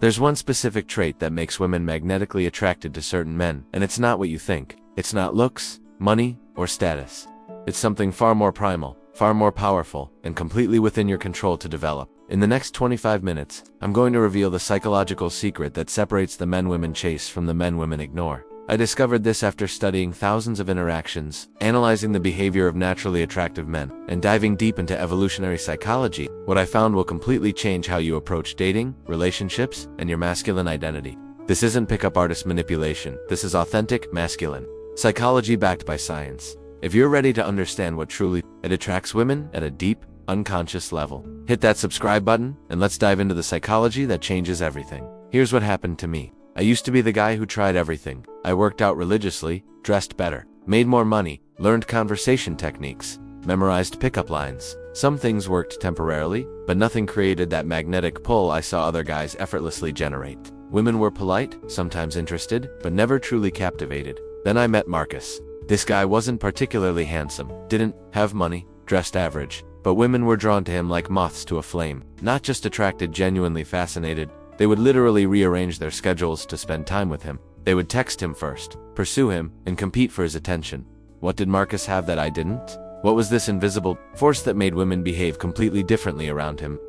There's one specific trait that makes women magnetically attracted to certain men, and it's not what you think. It's not looks, money, or status. It's something far more primal, far more powerful, and completely within your control to develop. In the next 25 minutes, I'm going to reveal the psychological secret that separates the men women chase from the men women ignore. I discovered this after studying thousands of interactions, analyzing the behavior of naturally attractive men, and diving deep into evolutionary psychology. What I found will completely change how you approach dating, relationships, and your masculine identity. This isn't pickup artist manipulation. This is authentic, masculine psychology backed by science. If you're ready to understand what truly attracts women at a deep, unconscious level, hit that subscribe button, and let's dive into the psychology that changes everything. Here's what happened to me. I used to be the guy who tried everything. I worked out religiously, dressed better, made more money, learned conversation techniques, memorized pickup lines. Some things worked temporarily, but nothing created that magnetic pull I saw other guys effortlessly generate. Women were polite, sometimes interested, but never truly captivated. Then I met Marcus. This guy wasn't particularly handsome, didn't have money, dressed average, but women were drawn to him like moths to a flame. Not just attracted, genuinely fascinated. They would literally rearrange their schedules to spend time with him. They would text him first, pursue him, and compete for his attention. What did Marcus have that I didn't? What was this invisible force that made women behave completely differently around him?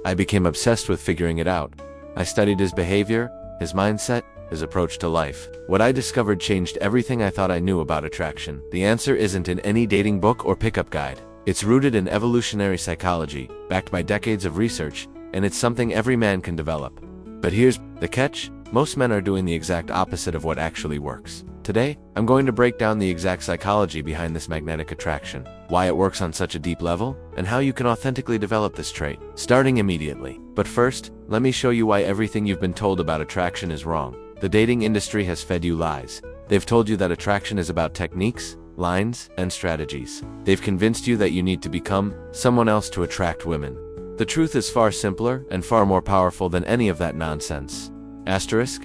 I became obsessed with figuring it out. I studied his behavior, his mindset, his approach to life. What I discovered changed everything I thought I knew about attraction. The answer isn't in any dating book or pickup guide. It's rooted in evolutionary psychology, backed by decades of research, and it's something every man can develop. But here's the catch. Most men are doing the exact opposite of what actually works. Today, I'm going to break down the exact psychology behind this magnetic attraction, why it works on such a deep level, and how you can authentically develop this trait, starting immediately. But first, let me show you why everything you've been told about attraction is wrong. The dating industry has fed you lies. They've told you that attraction is about techniques, lines, and strategies. They've convinced you that you need to become someone else to attract women. The truth is far simpler and far more powerful than any of that nonsense. Asterisk.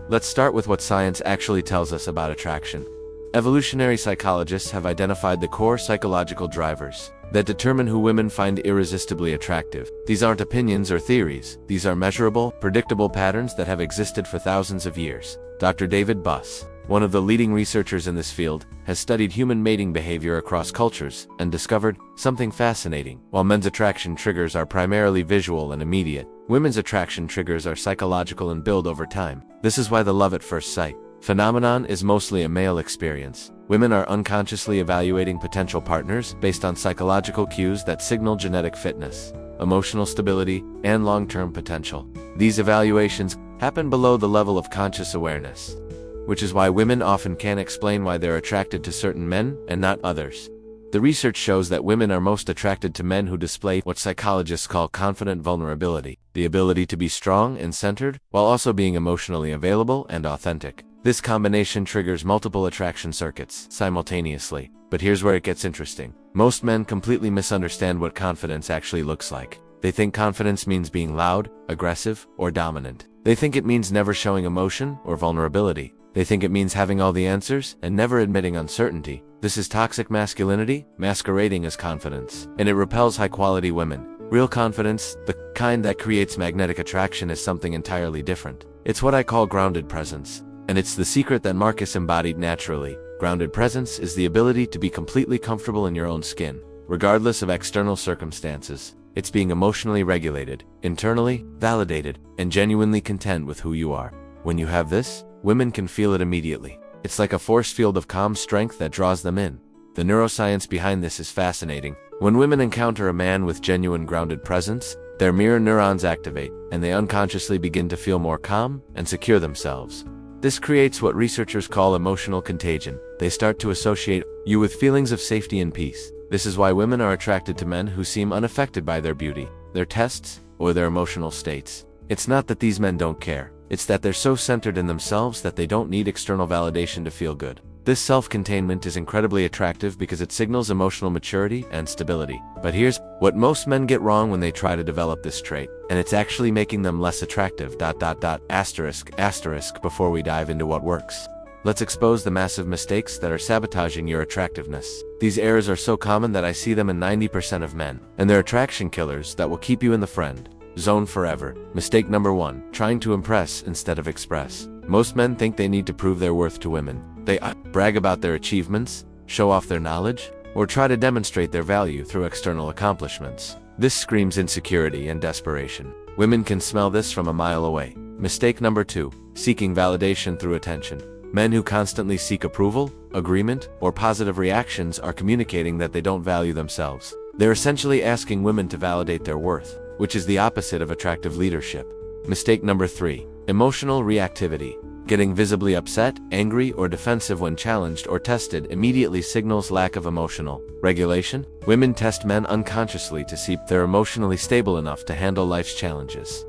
Let's start with what science actually tells us about attraction. Evolutionary psychologists have identified the core psychological drivers that determine who women find irresistibly attractive. These aren't opinions or theories. These are measurable, predictable patterns that have existed for thousands of years. Dr. David Buss, one of the leading researchers in this field, has studied human mating behavior across cultures and discovered something fascinating. While men's attraction triggers are primarily visual and immediate, women's attraction triggers are psychological and build over time. This is why the love at first sight phenomenon is mostly a male experience. Women are unconsciously evaluating potential partners based on psychological cues that signal genetic fitness, emotional stability, and long-term potential. These evaluations happen below the level of conscious awareness, which is why women often can't explain why they're attracted to certain men and not others. The research shows that women are most attracted to men who display what psychologists call confident vulnerability, the ability to be strong and centered while also being emotionally available and authentic. This combination triggers multiple attraction circuits simultaneously. But here's where it gets interesting. Most men completely misunderstand what confidence actually looks like. They think confidence means being loud, aggressive, or dominant. They think it means never showing emotion or vulnerability. They think it means having all the answers and never admitting uncertainty. This is toxic masculinity masquerading as confidence, and it repels high-quality women. Real confidence, the kind that creates magnetic attraction, is something entirely different. It's what I call grounded presence, and it's the secret that Marcus embodied naturally. Grounded presence is the ability to be completely comfortable in your own skin, regardless of external circumstances. It's being emotionally regulated, internally validated, and genuinely content with who you are. When you have this, women can feel it immediately. It's like a force field of calm strength that draws them in. The neuroscience behind this is fascinating. When women encounter a man with genuine grounded presence, their mirror neurons activate, and they unconsciously begin to feel more calm and secure themselves. This creates what researchers call emotional contagion. They start to associate you with feelings of safety and peace. This is why women are attracted to men who seem unaffected by their beauty, their tests, or their emotional states. It's not that these men don't care. It's that they're so centered in themselves that they don't need external validation to feel good. This self-containment is incredibly attractive because it signals emotional maturity and stability. But here's what most men get wrong when they try to develop this trait, and it's actually making them less attractive. Asterisk before we dive into what works. Let's expose the massive mistakes that are sabotaging your attractiveness. These errors are so common that I see them in 90% of men, and they're attraction killers that will keep you in the friend zone forever. Mistake number 1. Trying to impress instead of express. Most men think they need to prove their worth to women. They brag about their achievements, show off their knowledge, or try to demonstrate their value through external accomplishments. This screams insecurity and desperation. Women can smell this from a mile away. Mistake number 2. Seeking validation through attention. Men who constantly seek approval, agreement, or positive reactions are communicating that they don't value themselves. They're essentially asking women to validate their worth, which is the opposite of attractive leadership. Mistake number 3. Emotional reactivity. Getting visibly upset, angry, or defensive when challenged or tested immediately signals lack of emotional regulation. Women test men unconsciously to see if they're emotionally stable enough to handle life's challenges.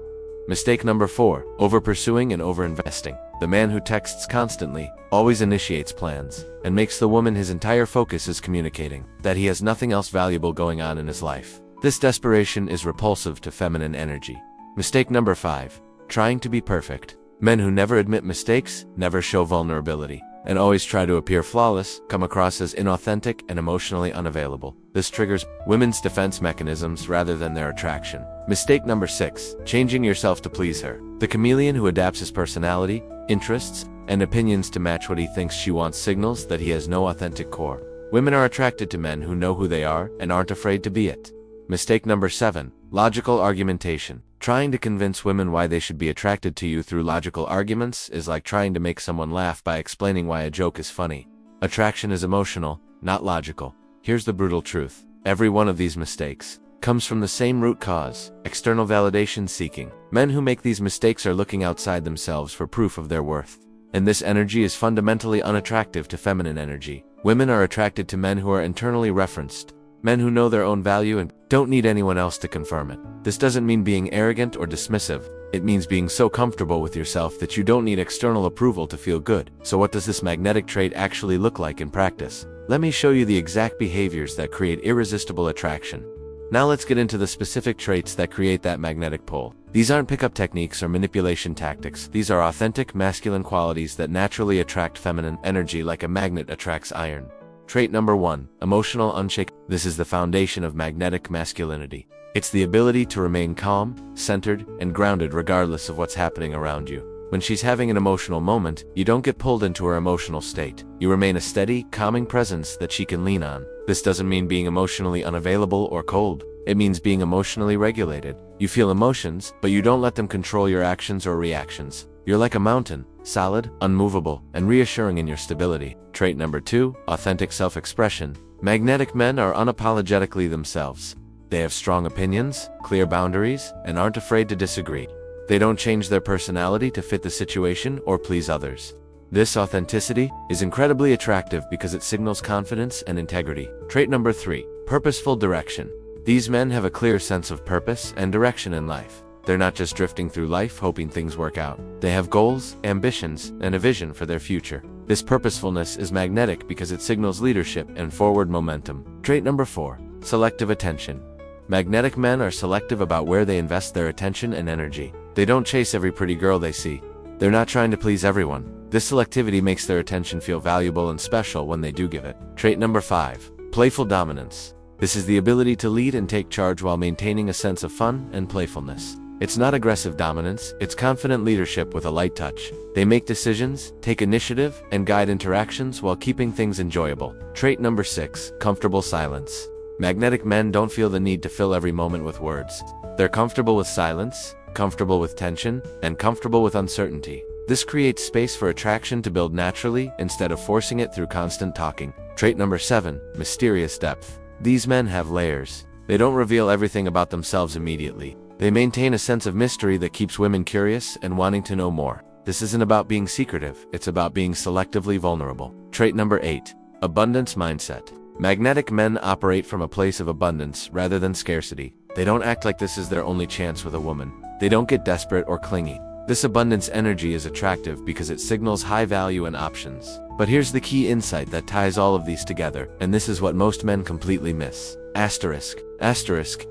Mistake number 4. Over-pursuing and over-investing. The man who texts constantly, always initiates plans, and makes the woman his entire focus is communicating that he has nothing else valuable going on in his life. This desperation is repulsive to feminine energy. Mistake number 5. Trying to be perfect. Men who never admit mistakes, never show vulnerability, and always try to appear flawless, come across as inauthentic and emotionally unavailable. This triggers women's defense mechanisms rather than their attraction. Mistake number 6. Changing yourself to please her. The chameleon who adapts his personality, interests, and opinions to match what he thinks she wants signals that he has no authentic core. Women are attracted to men who know who they are and aren't afraid to be it. Mistake number 7. Logical argumentation. Trying to convince women why they should be attracted to you through logical arguments is like trying to make someone laugh by explaining why a joke is funny. Attraction is emotional, not logical. Here's the brutal truth. Every one of these mistakes comes from the same root cause: external validation seeking. Men who make these mistakes are looking outside themselves for proof of their worth. And this energy is fundamentally unattractive to feminine energy. Women are attracted to men who are internally referenced. Men who know their own value and don't need anyone else to confirm it. This doesn't mean being arrogant or dismissive. It means being so comfortable with yourself that you don't need external approval to feel good. So what does this magnetic trait actually look like in practice? Let me show you the exact behaviors that create irresistible attraction. Now let's get into the specific traits that create that magnetic pull. These aren't pickup techniques or manipulation tactics. These are authentic masculine qualities that naturally attract feminine energy like a magnet attracts iron. Trait number 1. Emotional unshakable. This is the foundation of magnetic masculinity. It's the ability to remain calm, centered, and grounded regardless of what's happening around you. When she's having an emotional moment, you don't get pulled into her emotional state. You remain a steady, calming presence that she can lean on. This doesn't mean being emotionally unavailable or cold. It means being emotionally regulated. You feel emotions, but you don't let them control your actions or reactions. You're like a mountain, solid, unmovable, and reassuring in your stability. Trait number 2. Authentic self-expression. Magnetic men are unapologetically themselves. They have strong opinions, clear boundaries, and aren't afraid to disagree. They don't change their personality to fit the situation or please others. This authenticity is incredibly attractive because it signals confidence and integrity. Trait number 3. Purposeful direction. These men have a clear sense of purpose and direction in life. They're not just drifting through life hoping things work out. They have goals, ambitions, and a vision for their future. This purposefulness is magnetic because it signals leadership and forward momentum. Trait number 4. Selective attention. Magnetic men are selective about where they invest their attention and energy. They don't chase every pretty girl they see. They're not trying to please everyone. This selectivity makes their attention feel valuable and special when they do give it. Trait number 5. Playful dominance. This is the ability to lead and take charge while maintaining a sense of fun and playfulness. It's not aggressive dominance, it's confident leadership with a light touch. They make decisions, take initiative, and guide interactions while keeping things enjoyable. Trait number 6. Comfortable silence. Magnetic men don't feel the need to fill every moment with words. They're comfortable with silence, comfortable with tension, and comfortable with uncertainty. This creates space for attraction to build naturally instead of forcing it through constant talking. Trait number 7. Mysterious depth. These men have layers. They don't reveal everything about themselves immediately. They maintain a sense of mystery that keeps women curious and wanting to know more. This isn't about being secretive, it's about being selectively vulnerable. Trait number 8. Abundance mindset. Magnetic men operate from a place of abundance rather than scarcity. They don't act like this is their only chance with a woman. They don't get desperate or clingy. This abundance energy is attractive because it signals high value and options. But here's the key insight that ties all of these together, and this is what most men completely miss. Asterisk.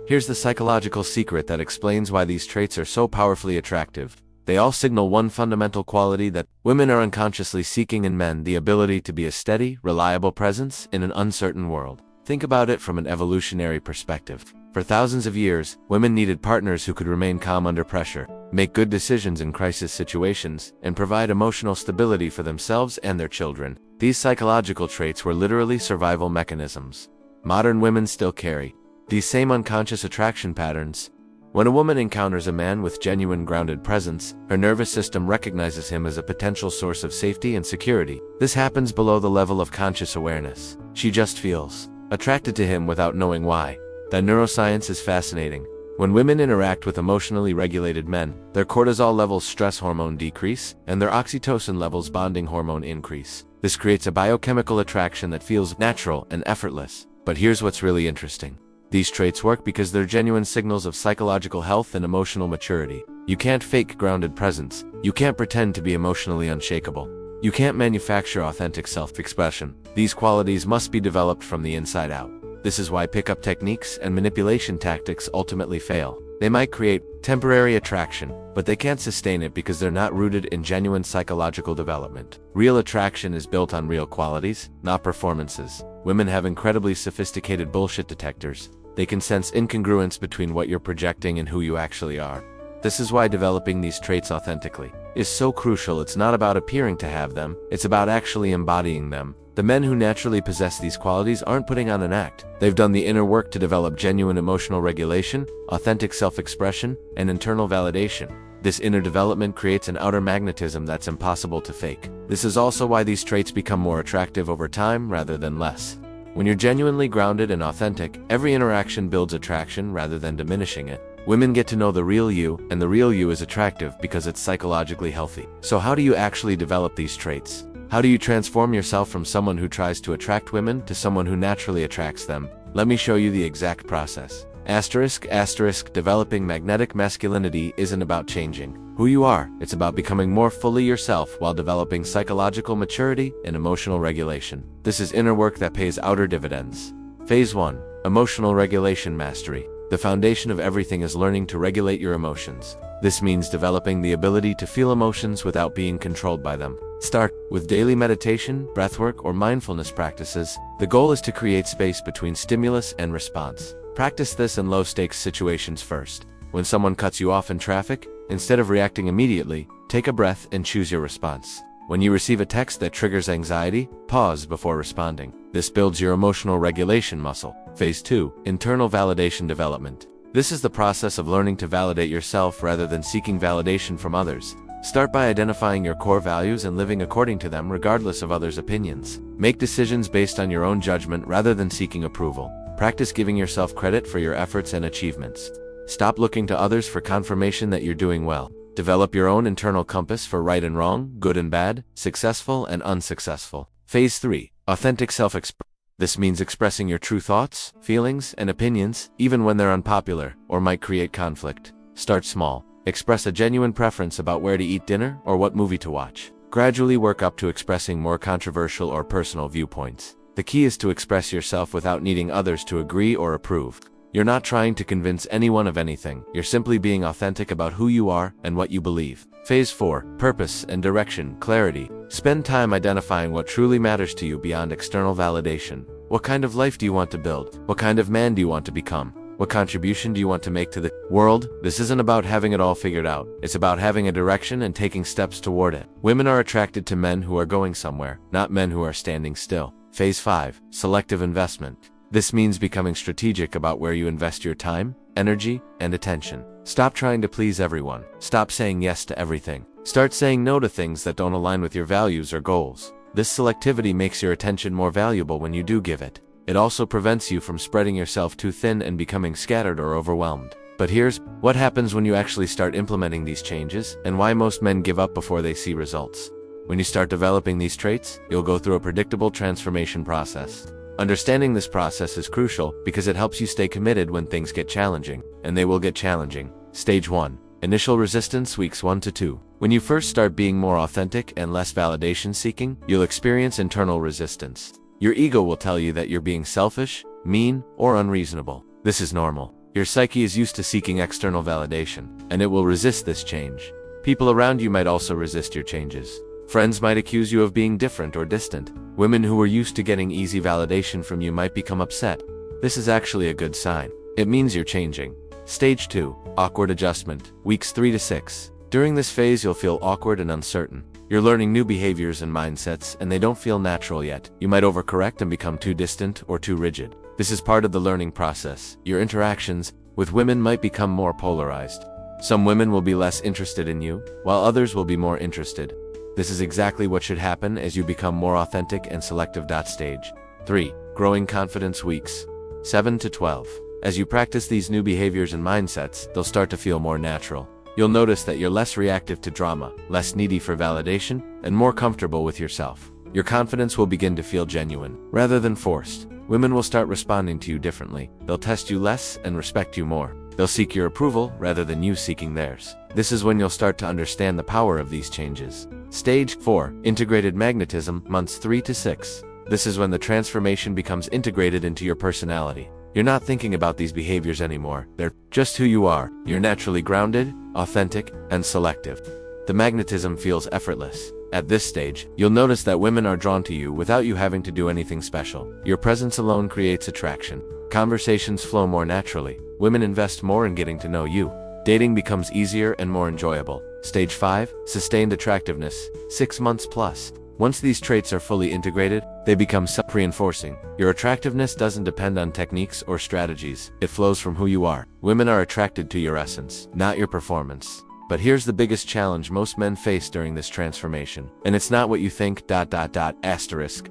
Here's the psychological secret that explains why these traits are so powerfully attractive. They all signal one fundamental quality that women are unconsciously seeking in men: the ability to be a steady, reliable presence in an uncertain world. Think about it from an evolutionary perspective. For thousands of years, women needed partners who could remain calm under pressure, make good decisions in crisis situations, and provide emotional stability for themselves and their children. These psychological traits were literally survival mechanisms. Modern women still carry these same unconscious attraction patterns. When a woman encounters a man with genuine grounded presence, her nervous system recognizes him as a potential source of safety and security. This happens below the level of conscious awareness. She just feels attracted to him without knowing why. That neuroscience is fascinating. When women interact with emotionally regulated men, their cortisol levels, stress hormone, decrease, and their oxytocin levels, bonding hormone, increase. This creates a biochemical attraction that feels natural and effortless. But here's what's really interesting. These traits work because they're genuine signals of psychological health and emotional maturity. You can't fake grounded presence. You can't pretend to be emotionally unshakable. You can't manufacture authentic self-expression. These qualities must be developed from the inside out. This is why pickup techniques and manipulation tactics ultimately fail. They might create temporary attraction, but they can't sustain it because they're not rooted in genuine psychological development. Real attraction is built on real qualities, not performances. Women have incredibly sophisticated bullshit detectors. They can sense incongruence between what you're projecting and who you actually are. This is why developing these traits authentically is so crucial. It's not about appearing to have them, it's about actually embodying them. The men who naturally possess these qualities aren't putting on an act. They've done the inner work to develop genuine emotional regulation, authentic self-expression, and internal validation. This inner development creates an outer magnetism that's impossible to fake. This is also why these traits become more attractive over time rather than less. When you're genuinely grounded and authentic, every interaction builds attraction rather than diminishing it. Women get to know the real you, and the real you is attractive because it's psychologically healthy. So how do you actually develop these traits? How do you transform yourself from someone who tries to attract women to someone who naturally attracts them? Let me show you the exact process. Developing magnetic masculinity isn't about changing who you are. It's about becoming more fully yourself while developing psychological maturity and emotional regulation. This is inner work that pays outer dividends. Phase 1. Emotional regulation mastery. The foundation of everything is learning to regulate your emotions. This means developing the ability to feel emotions without being controlled by them. Start with daily meditation, breathwork, or mindfulness practices. The goal is to create space between stimulus and response. Practice this in low-stakes situations first. When someone cuts you off in traffic, instead of reacting immediately, take a breath and choose your response. When you receive a text that triggers anxiety, pause before responding. This builds your emotional regulation muscle. Phase 2. Internal validation development. This is the process of learning to validate yourself rather than seeking validation from others. Start by identifying your core values and living according to them regardless of others' opinions. Make decisions based on your own judgment rather than seeking approval. Practice giving yourself credit for your efforts and achievements. Stop looking to others for confirmation that you're doing well. Develop your own internal compass for right and wrong, good and bad, successful and unsuccessful. Phase 3. Authentic self-expression. This means expressing your true thoughts, feelings, and opinions, even when they're unpopular or might create conflict. Start small. Express a genuine preference about where to eat dinner or what movie to watch. Gradually work up to expressing more controversial or personal viewpoints. The key is to express yourself without needing others to agree or approve. You're not trying to convince anyone of anything. You're simply being authentic about who you are and what you believe. Phase 4. Purpose and direction, clarity. Spend time identifying what truly matters to you beyond external validation. What kind of life do you want to build? What kind of man do you want to become? What contribution do you want to make to the world? This isn't about having it all figured out. It's about having a direction and taking steps toward it. Women are attracted to men who are going somewhere, not men who are standing still. Phase 5. Selective investment. This means becoming strategic about where you invest your time, energy, and attention. Stop trying to please everyone. Stop saying yes to everything. Start saying no to things that don't align with your values or goals. This selectivity makes your attention more valuable when you do give it. It also prevents you from spreading yourself too thin and becoming scattered or overwhelmed. But here's what happens when you actually start implementing these changes, and why most men give up before they see results. When you start developing these traits, you'll go through a predictable transformation process. Understanding this process is crucial because it helps you stay committed when things get challenging, and they will get challenging. Stage 1. Initial resistance, weeks 1 to 2. When you first start being more authentic and less validation seeking, you'll experience internal resistance. Your ego will tell you that you're being selfish, mean, or unreasonable. This is normal. Your psyche is used to seeking external validation, and it will resist this change. People around you might also resist your changes. Friends might accuse you of being different or distant. Women who were used to getting easy validation from you might become upset. This is actually a good sign. It means you're changing. Stage 2. Awkward adjustment. Weeks 3 to 6. During this phase, you'll feel awkward and uncertain. You're learning new behaviors and mindsets, and they don't feel natural yet. You might overcorrect and become too distant or too rigid. This is part of the learning process. Your interactions with women might become more polarized. Some women will be less interested in you, while others will be more interested. This is exactly what should happen as you become more authentic and selective. Stage 3. Growing confidence. Weeks 7 to 12. As you practice these new behaviors and mindsets, they'll start to feel more natural. You'll notice that you're less reactive to drama, less needy for validation, and more comfortable with yourself. Your confidence will begin to feel genuine, rather than forced. Women will start responding to you differently. They'll test you less and respect you more. They'll seek your approval rather than you seeking theirs. This is when you'll start to understand the power of these changes. Stage 4. Integrated magnetism. Months 3 to 6. This is when the transformation becomes integrated into your personality. You're not thinking about these behaviors anymore. They're just who you are. You're naturally grounded, authentic, and selective. The magnetism feels effortless. At this stage, you'll notice that women are drawn to you without you having to do anything special. Your presence alone creates attraction. Conversations flow more naturally. Women invest more in getting to know you. Dating becomes easier and more enjoyable. Stage 5. Sustained attractiveness. 6 months plus. Once these traits are fully integrated, they become self-reinforcing. Your attractiveness doesn't depend on techniques or strategies. It flows from who you are. Women are attracted to your essence, not your performance. But here's the biggest challenge most men face during this transformation. And it's not what you think. Asterisk.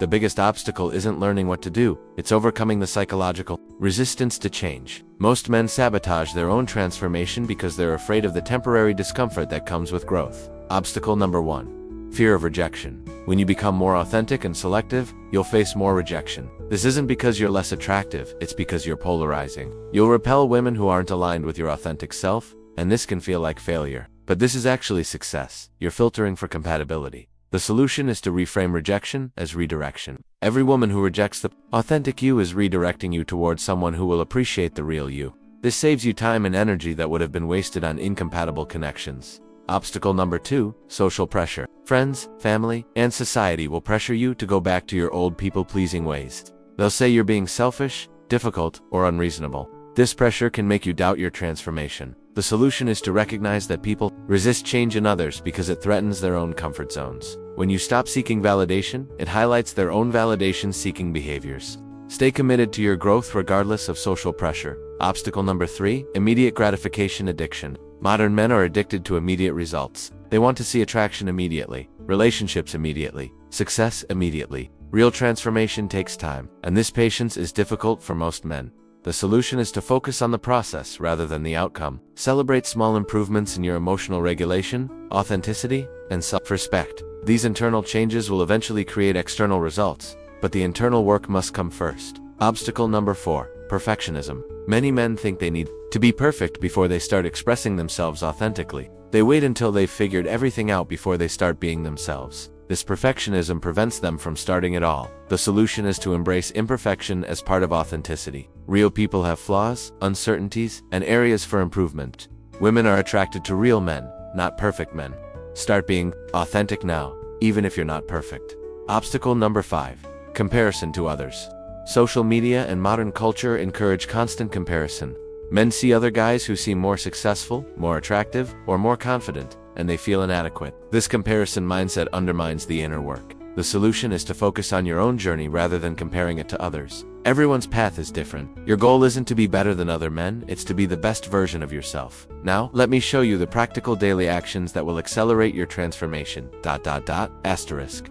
The biggest obstacle isn't learning what to do. It's overcoming the psychological resistance to change. Most men sabotage their own transformation because they're afraid of the temporary discomfort that comes with growth. Obstacle number 1. Fear of rejection. When you become more authentic and selective, you'll face more rejection. This isn't because you're less attractive, it's because you're polarizing. You'll repel women who aren't aligned with your authentic self, and this can feel like failure. But this is actually success. You're filtering for compatibility. The solution is to reframe rejection as redirection. Every woman who rejects the authentic you is redirecting you towards someone who will appreciate the real you. This saves you time and energy that would have been wasted on incompatible connections. Obstacle number 2. Social pressure. Friends, family, and society will pressure you to go back to your old people-pleasing ways. They'll say you're being selfish, difficult, or unreasonable. This pressure can make you doubt your transformation. The solution is to recognize that people resist change in others because it threatens their own comfort zones. When you stop seeking validation, it highlights their own validation-seeking behaviors. Stay committed to your growth regardless of social pressure. Obstacle number 3. Immediate gratification addiction. Modern men are addicted to immediate results. They want to see attraction immediately, relationships immediately, success immediately. Real transformation takes time, and this patience is difficult for most men. The solution is to focus on the process rather than the outcome. Celebrate small improvements in your emotional regulation, authenticity, and self-respect. These internal changes will eventually create external results, but the internal work must come first. Obstacle number 4. Perfectionism. Many men think they need to be perfect before they start expressing themselves authentically. They wait until they've figured everything out before they start being themselves. This perfectionism prevents them from starting at all. The solution is to embrace imperfection as part of authenticity. Real people have flaws, uncertainties, and areas for improvement. Women are attracted to real men, not perfect men. Start being authentic now, even if you're not perfect. Obstacle number 5. Comparison to others. Social media and modern culture encourage constant comparison. Men see other guys who seem more successful, more attractive, or more confident, and they feel inadequate. This comparison mindset undermines the inner work. The solution is to focus on your own journey rather than comparing it to others. Everyone's path is different. Your goal isn't to be better than other men, it's to be the best version of yourself. Now, let me show you the practical daily actions that will accelerate your transformation. Asterisk.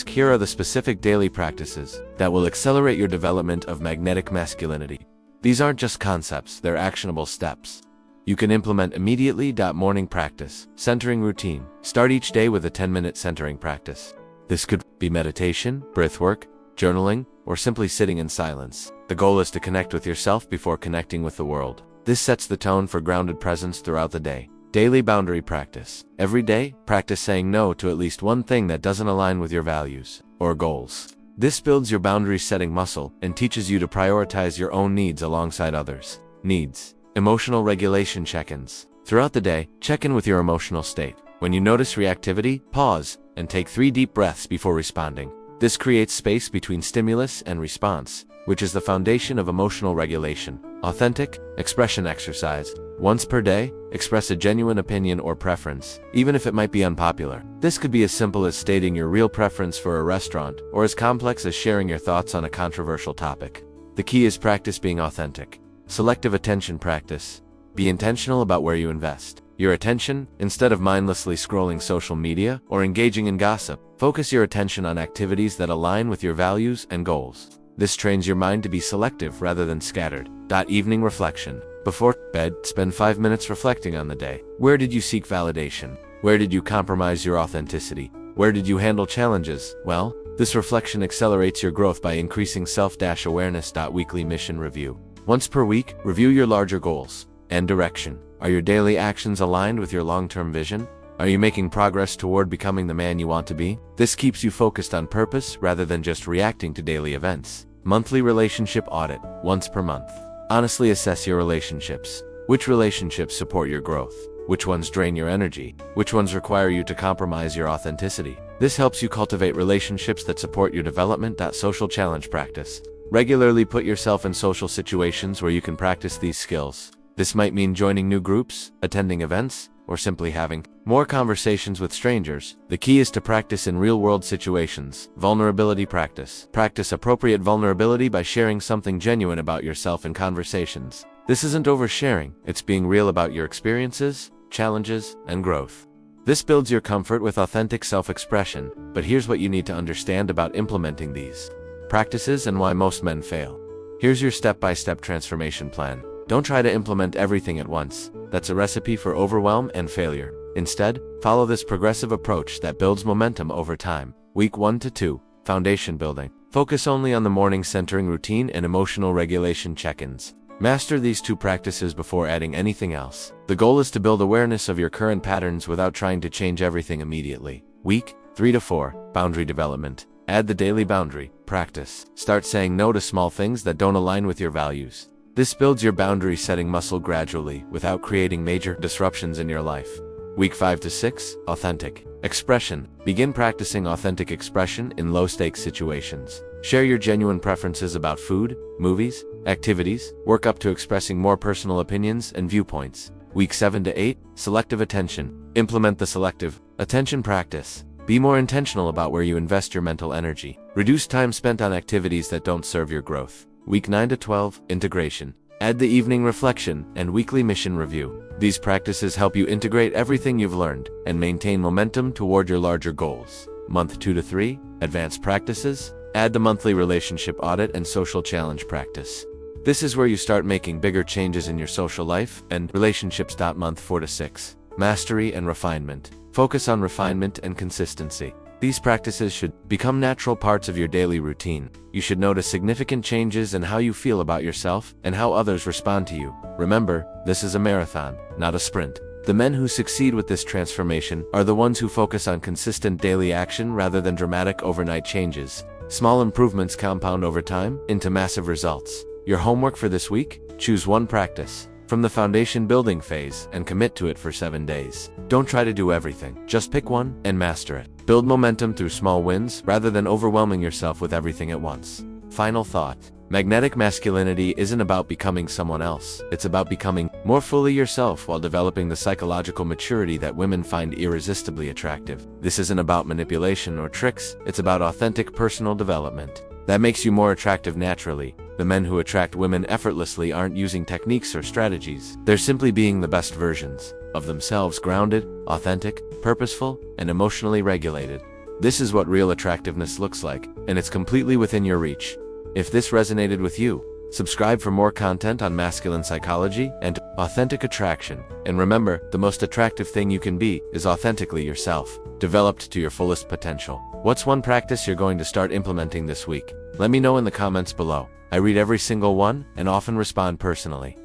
Here are the specific daily practices that will accelerate your development of magnetic masculinity. These aren't just concepts, they're actionable steps. You can implement immediately. Morning practice. Centering routine. Start each day with a 10-minute centering practice. This could be meditation, breathwork, journaling, or simply sitting in silence. The goal is to connect with yourself before connecting with the world. This sets the tone for grounded presence throughout the day. Daily boundary practice. Every day, practice saying no to at least one thing that doesn't align with your values or goals. This builds your boundary-setting muscle and teaches you to prioritize your own needs alongside others' needs. Emotional regulation check-ins. Throughout the day, check in with your emotional state. When you notice reactivity, pause and take 3 deep breaths before responding. This creates space between stimulus and response, which is the foundation of emotional regulation. Authentic expression exercise. Once per day, express a genuine opinion or preference, even if it might be unpopular. This could be as simple as stating your real preference for a restaurant, or as complex as sharing your thoughts on a controversial topic. The key is practice being authentic. Selective attention practice. Be intentional about where you invest your attention. Instead of mindlessly scrolling social media or engaging in gossip, focus your attention on activities that align with your values and goals. This trains your mind to be selective rather than scattered. Evening reflection. Before bed, spend 5 minutes reflecting on the day. Where did you seek validation? Where did you compromise your authenticity? Where did you handle challenges? Well, this reflection accelerates your growth by increasing self-awareness. Weekly mission review. Once per week, review your larger goals and direction. Are your daily actions aligned with your long-term vision? Are you making progress toward becoming the man you want to be? This keeps you focused on purpose rather than just reacting to daily events. Monthly relationship audit. Once per month, honestly assess your relationships. Which relationships support your growth? Which ones drain your energy? Which ones require you to compromise your authenticity? This helps you cultivate relationships that support your development. Social challenge practice. Regularly put yourself in social situations where you can practice these skills. This might mean joining new groups, attending events, or simply having more conversations with strangers. The key is to practice in real-world situations. Vulnerability practice. Practice appropriate vulnerability by sharing something genuine about yourself in conversations. This isn't oversharing, it's being real about your experiences, challenges, and growth. This builds your comfort with authentic self-expression, but here's what you need to understand about implementing these practices and why most men fail. Here's your step-by-step transformation plan. Don't try to implement everything at once. That's a recipe for overwhelm and failure. Instead, follow this progressive approach that builds momentum over time. Week 1 to 2, foundation building. Focus only on the morning centering routine and emotional regulation check-ins. Master these 2 practices before adding anything else. The goal is to build awareness of your current patterns without trying to change everything immediately. Week 3 to 4, boundary development. Add the daily boundary practice. Start saying no to small things that don't align with your values. This builds your boundary setting muscle gradually without creating major disruptions in your life. Week 5 to 6, authentic expression. Begin practicing authentic expression in low-stakes situations. Share your genuine preferences about food, movies, activities. Work up to expressing more personal opinions and viewpoints. Week 7 to 8, selective attention. Implement the selective attention practice. Be more intentional about where you invest your mental energy. Reduce time spent on activities that don't serve your growth. Week 9 to 12, integration. Add the evening reflection and weekly mission review. These practices help you integrate everything you've learned and maintain momentum toward your larger goals. Month 2 to 3, advanced practices. Add the monthly relationship audit and social challenge practice. This is where you start making bigger changes in your social life and relationships. Month 4 to 6, mastery and refinement. Focus on refinement and consistency. These practices should become natural parts of your daily routine. You should notice significant changes in how you feel about yourself and how others respond to you. Remember, this is a marathon, not a sprint. The men who succeed with this transformation are the ones who focus on consistent daily action rather than dramatic overnight changes. Small improvements compound over time into massive results. Your homework for this week? Choose one practice from the foundation building phase and commit to it for 7 days. Don't try to do everything. Just pick one and master it. Build momentum through small wins rather than overwhelming yourself with everything at once. Final thought. Magnetic masculinity isn't about becoming someone else. It's about becoming more fully yourself while developing the psychological maturity that women find irresistibly attractive. This isn't about manipulation or tricks. It's about authentic personal development that makes you more attractive naturally. The men who attract women effortlessly aren't using techniques or strategies. They're simply being the best versions of themselves, grounded, authentic, purposeful, and emotionally regulated. This is what real attractiveness looks like, and it's completely within your reach. If this resonated with you, subscribe for more content on masculine psychology and authentic attraction. And remember, the most attractive thing you can be is authentically yourself, developed to your fullest potential. What's one practice you're going to start implementing this week? Let me know in the comments below. I read every single one and often respond personally.